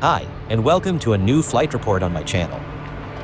Hi, and welcome to a new flight report on my channel.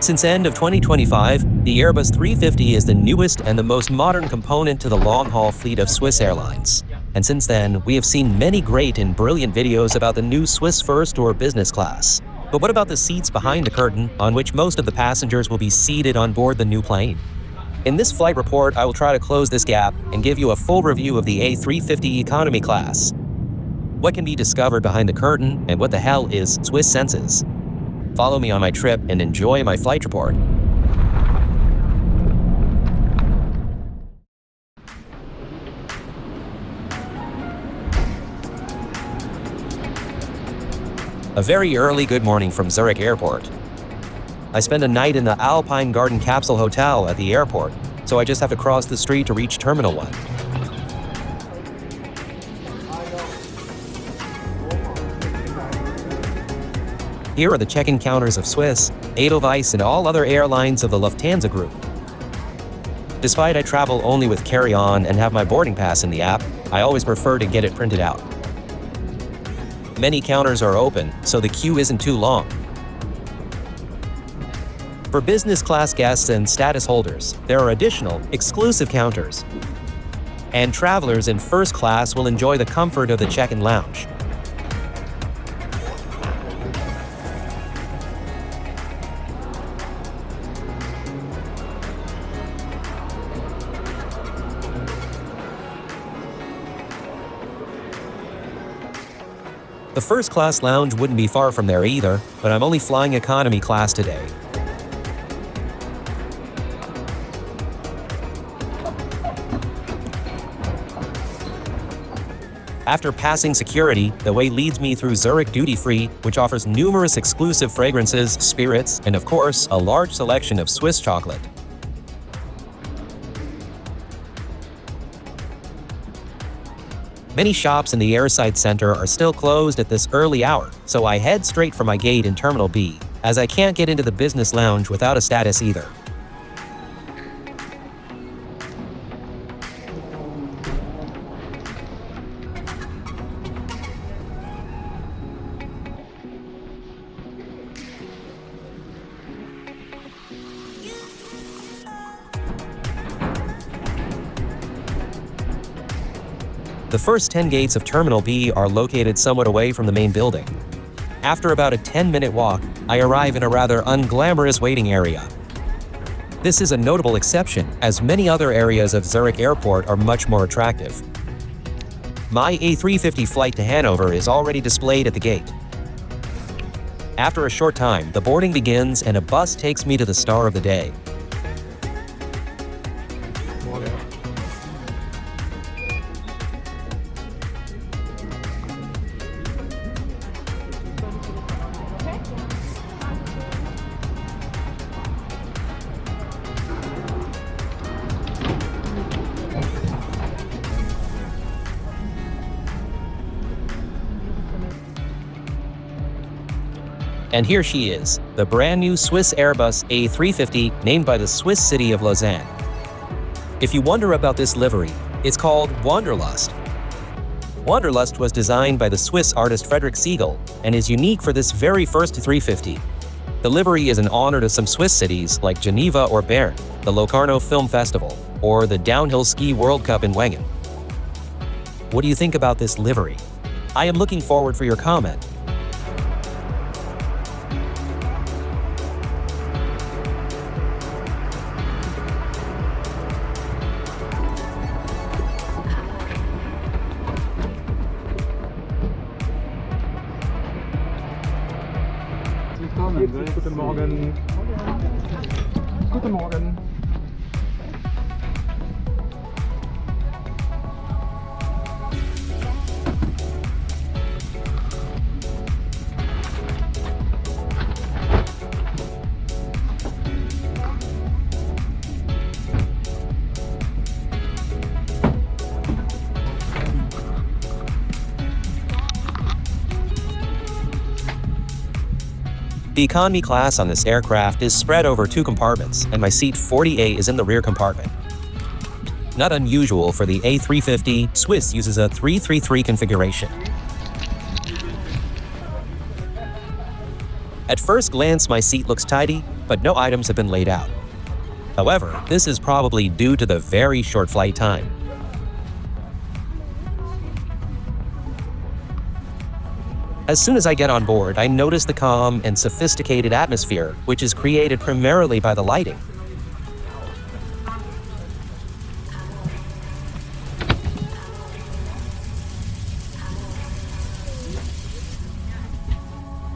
Since end of 2025, the Airbus A350 is the newest and the most modern component to the long-haul fleet of Swiss Airlines. And since then, we have seen many great and brilliant videos about the new Swiss First or business class. But what about the seats behind the curtain, on which most of the passengers will be seated on board the new plane? In this flight report, I will try to close this gap and give you a full review of the A350 economy class. What can be discovered behind the curtain, and what the hell is Swiss senses? Follow me on my trip and enjoy my flight report. A very early good morning from Zurich Airport. I spend a night in the Alpine Garden Capsule Hotel at the airport, so I just have to cross the street to reach Terminal 1. Here are the check-in counters of Swiss, Edelweiss, and all other airlines of the Lufthansa Group. Despite I travel only with carry-on and have my boarding pass in the app, I always prefer to get it printed out. Many counters are open, so the queue isn't too long. For business class guests and status holders, there are additional, exclusive counters. And travelers in first class will enjoy the comfort of the check-in lounge. The first class lounge wouldn't be far from there either, but I'm only flying economy class today. After passing security, the way leads me through Zurich duty-free, which offers numerous exclusive fragrances, spirits, and of course, a large selection of Swiss chocolate. Many shops in the airside center are still closed at this early hour, so I head straight for my gate in Terminal B, as I can't get into the business lounge without a status either. The first 10 gates of Terminal B are located somewhat away from the main building. After about a 10-minute walk, I arrive in a rather unglamorous waiting area. This is a notable exception, as many other areas of Zurich Airport are much more attractive. My A350 flight to Hannover is already displayed at the gate. After a short time, the boarding begins and a bus takes me to the star of the day. And here she is, the brand new Swiss Airbus A350 named by the Swiss city of Lausanne. If you wonder about this livery, it's called Wanderlust. Wanderlust was designed by the Swiss artist Frederick Siegel and is unique for this very first 350. The livery is an honor to some Swiss cities like Geneva or Bern, the Locarno Film Festival, or the Downhill Ski World Cup in Wengen. What do you think about this livery? I am looking forward for your comment. Guten Morgen. Guten Morgen. The economy class on this aircraft is spread over 2 compartments, and my seat 40A is in the rear compartment. Not unusual for the A350, Swiss uses a 333 configuration. At first glance, my seat looks tidy, but no items have been laid out. However, this is probably due to the very short flight time. As soon as I get on board, I notice the calm and sophisticated atmosphere, which is created primarily by the lighting.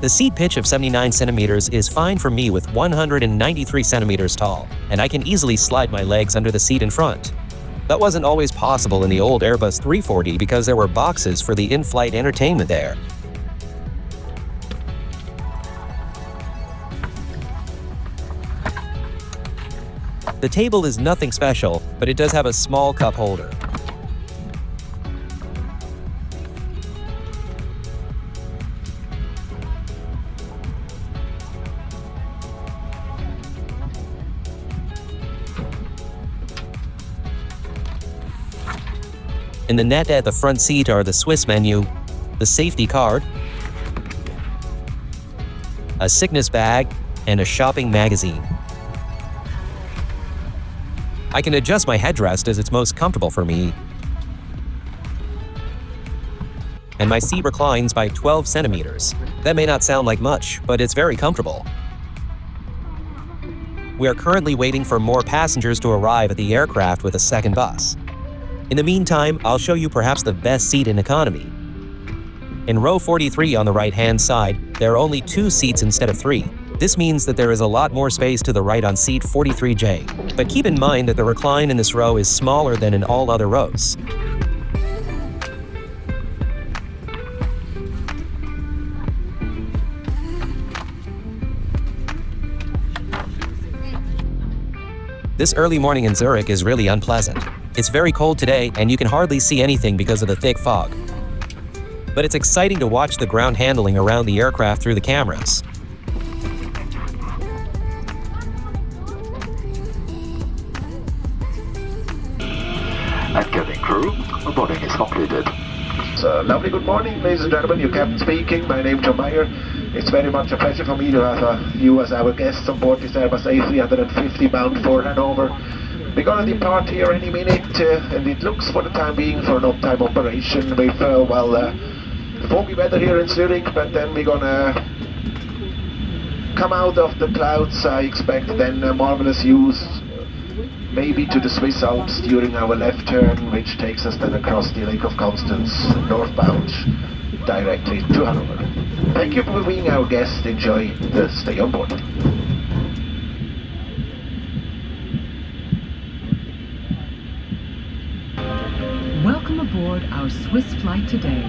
The seat pitch of 79 centimeters is fine for me with 193 centimeters tall, and I can easily slide my legs under the seat in front. That wasn't always possible in the old Airbus 340 because there were boxes for the in-flight entertainment there. The table is nothing special, but it does have a small cup holder. In the net at the front seat are the Swiss menu, the safety card, a sickness bag, and a shopping magazine. I can adjust my headrest as it's most comfortable for me, and my seat reclines by 12 centimeters. That may not sound like much, but it's very comfortable. We are currently waiting for more passengers to arrive at the aircraft with a second bus. In the meantime, I'll show you perhaps the best seat in economy. In row 43 on the right-hand side, there are only 2 seats instead of 3. This means that there is a lot more space to the right on seat 43J. But keep in mind that the recline in this row is smaller than in all other rows. This early morning in Zurich is really unpleasant. It's very cold today, and you can hardly see anything because of the thick fog. But it's exciting to watch the ground handling around the aircraft through the cameras. And cabin crew, boarding is completed. So, lovely good morning, ladies and gentlemen, your captain speaking. My name is John Meyer. It's very much a pleasure for me to have you as our guests on board this Airbus A350 bound for Hannover. We're going to depart here any minute, and it looks for the time being for an on-time operation with, foggy weather here in Zurich, but then we're going to come out of the clouds. I expect then marvelous views, maybe to the Swiss Alps during our left turn, which takes us then across the Lake of Constance, northbound, directly to Hannover. Thank you for being our guest. Enjoy the stay on board. Welcome aboard our Swiss flight today.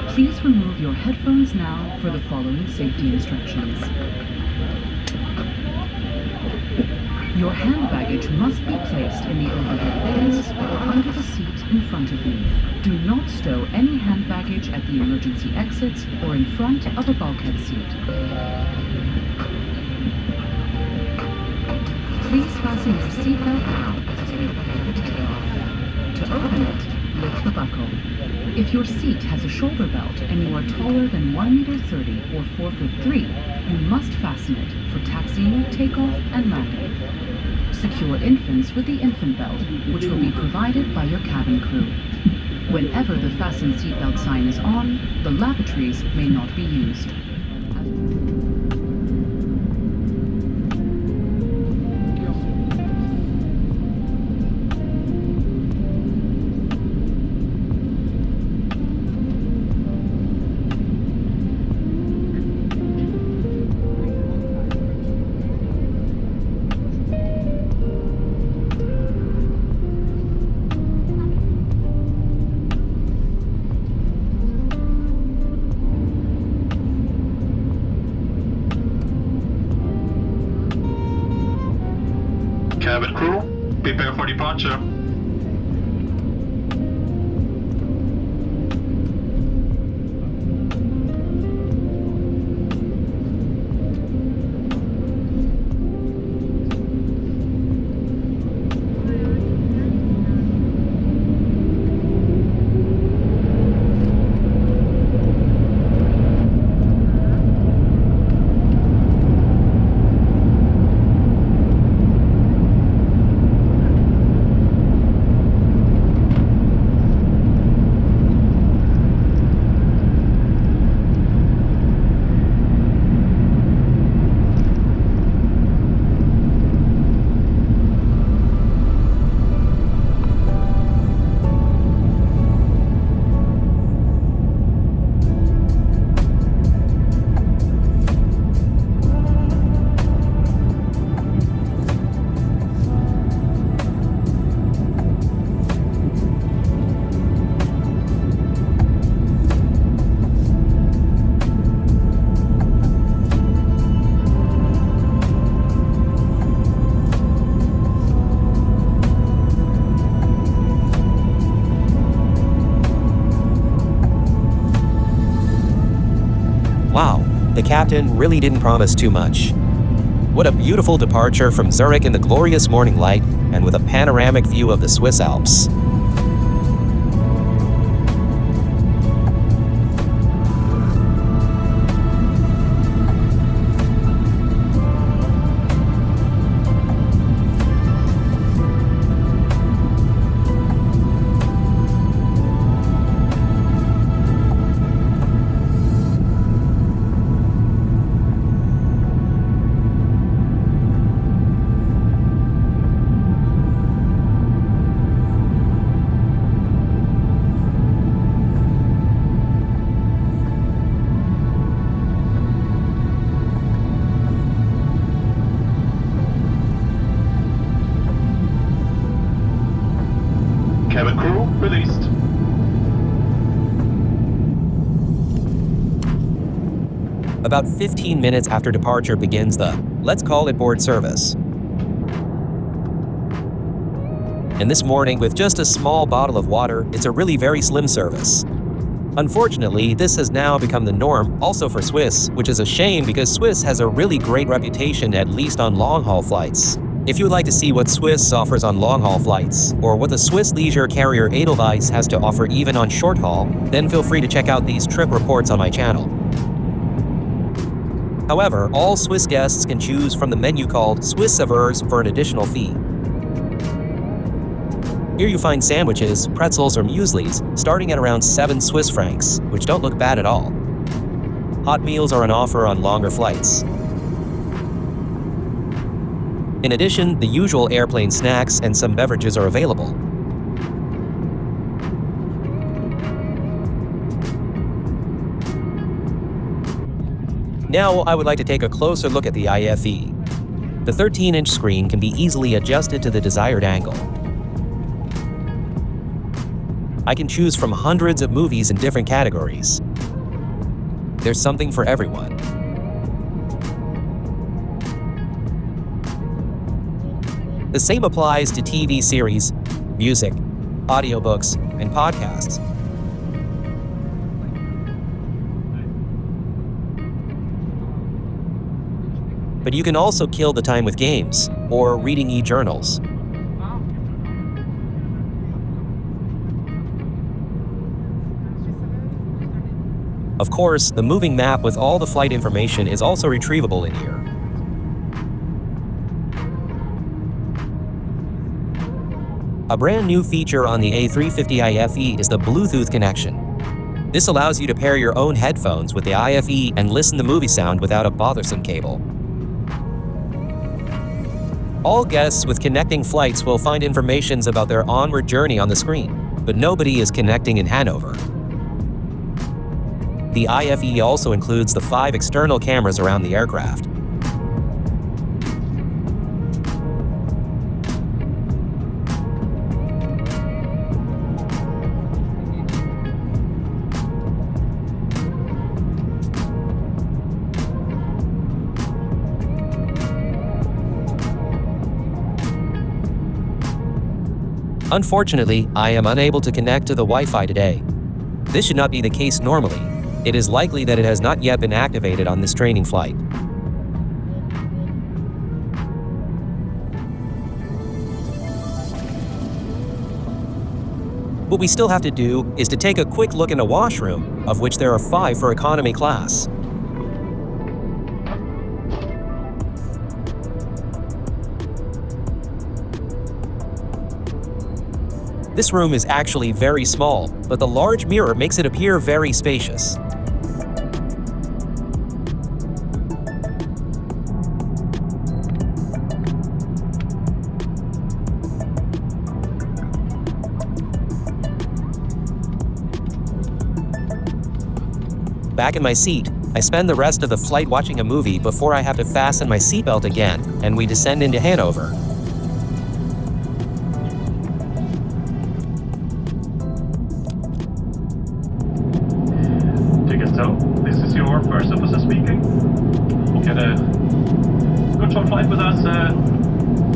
Please remove your headphones now for the following safety instructions. Your hand baggage must be placed in the overhead bins or under the seat in front of you. Do not stow any hand baggage at the emergency exits or in front of a bulkhead seat. Please fasten your seatbelt now as we prepare to take off. To open it, lift the buckle. If your seat has a shoulder belt and you are taller than 1.30 m or 4'3", you must fasten it for taxiing, takeoff, and landing. Secure infants with the infant belt, which will be provided by your cabin crew. Whenever the fasten seatbelt sign is on, the lavatories may not be used. Cabin crew, prepare for departure. the captain really didn't promise too much. What a beautiful departure from Zurich in the glorious morning light and with a panoramic view of the Swiss Alps. Cabin crew released. About 15 minutes after departure begins the, let's call it board service. And this morning, with just a small bottle of water, it's a really very slim service. Unfortunately, this has now become the norm also for Swiss, which is a shame because Swiss has a really great reputation, at least on long-haul flights. If you would like to see what Swiss offers on long-haul flights, or what the Swiss leisure carrier Edelweiss has to offer even on short-haul, then feel free to check out these trip reports on my channel. However, all Swiss guests can choose from the menu called Swiss Saveurs for an additional fee. Here you find sandwiches, pretzels, or mueslis starting at around 7 Swiss francs, which don't look bad at all. Hot meals are on offer on longer flights. In addition, the usual airplane snacks and some beverages are available. Now, I would like to take a closer look at the IFE. The 13-inch screen can be easily adjusted to the desired angle. I can choose from hundreds of movies in different categories. There's something for everyone. The same applies to TV series, music, audiobooks, and podcasts. But you can also kill the time with games or reading e-journals. Of course, the moving map with all the flight information is also retrievable in here. A brand new feature on the A350 IFE is the Bluetooth connection. This allows you to pair your own headphones with the IFE and listen to movie sound without a bothersome cable. All guests with connecting flights will find information about their onward journey on the screen, but nobody is connecting in Hannover. The IFE also includes the 5 external cameras around the aircraft. Unfortunately, I am unable to connect to the Wi-Fi today. This should not be the case normally. It is likely that it has not yet been activated on this training flight. What we still have to do is to take a quick look in a washroom, of which there are 5 for economy class. This room is actually very small, but the large mirror makes it appear very spacious. Back in my seat, I spend the rest of the flight watching a movie before I have to fasten my seatbelt again, and we descend into Hannover. So, this is your first officer speaking. You had a good short flight with us,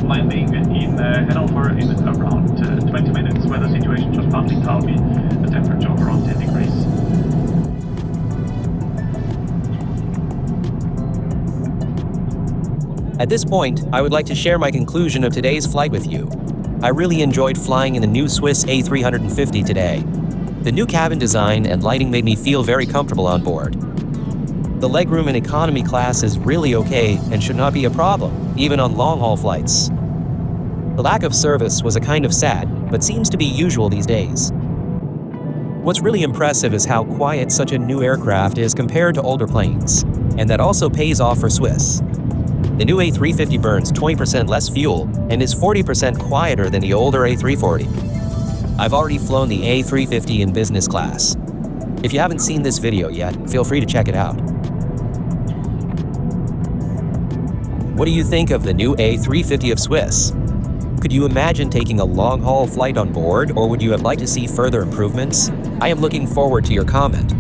landing in Hannover in around 20 minutes. Weather situation just partly cloudy, the temperature around 10 degrees. At this point, I would like to share my conclusion of today's flight with you. I really enjoyed flying in the new Swiss A350 today. The new cabin design and lighting made me feel very comfortable on board. The legroom in economy class is really okay and should not be a problem, even on long-haul flights. The lack of service was a kind of sad, but seems to be usual these days. What's really impressive is how quiet such a new aircraft is compared to older planes, and that also pays off for Swiss. The new A350 burns 20% less fuel and is 40% quieter than the older A340. I've already flown the A350 in business class. If you haven't seen this video yet, feel free to check it out. What do you think of the new A350 of Swiss? Could you imagine taking a long-haul flight on board, or would you have liked to see further improvements? I am looking forward to your comment.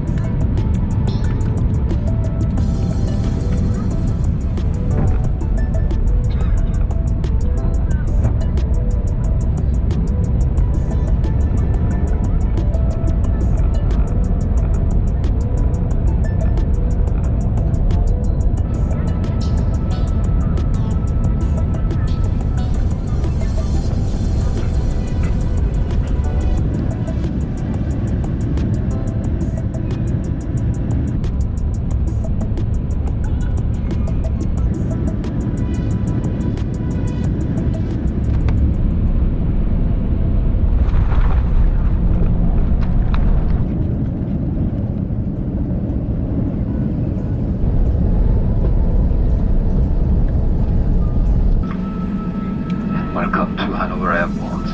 Welcome to Hannover Airport.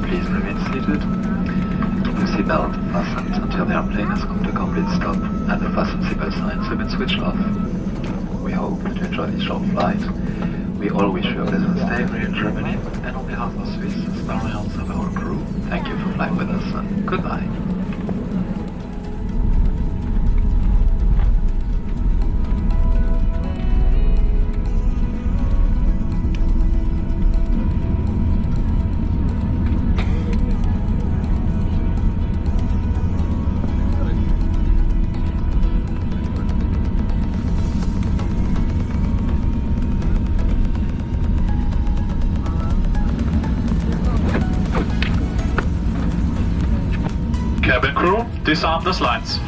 Please remain seated. Keep the seatbelt fastened until the airplane has come to a complete stop and the fasten seatbelt signs have been switched off. We hope that you enjoy this short flight. We all wish you a pleasant stay here in Germany, and on behalf of Swiss, Airlines and the whole crew, thank you for flying with us and goodbye. Cabin crew, disarm the slides.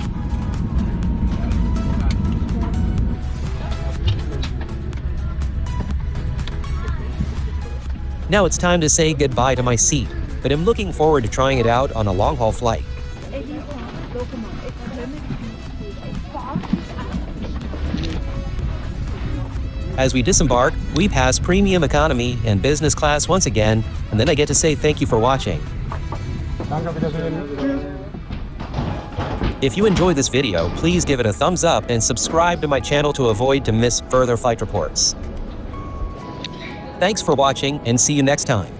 Now it's time to say goodbye to my seat, but I'm looking forward to trying it out on a long-haul flight. As we disembark, we pass premium economy and business class once again, and then I get to say thank you for watching. Danke, auf Wiedersehen. Tschüss. If you enjoyed this video, please give it a thumbs up and subscribe to my channel to avoid to miss further flight reports. Thanks for watching and see you next time.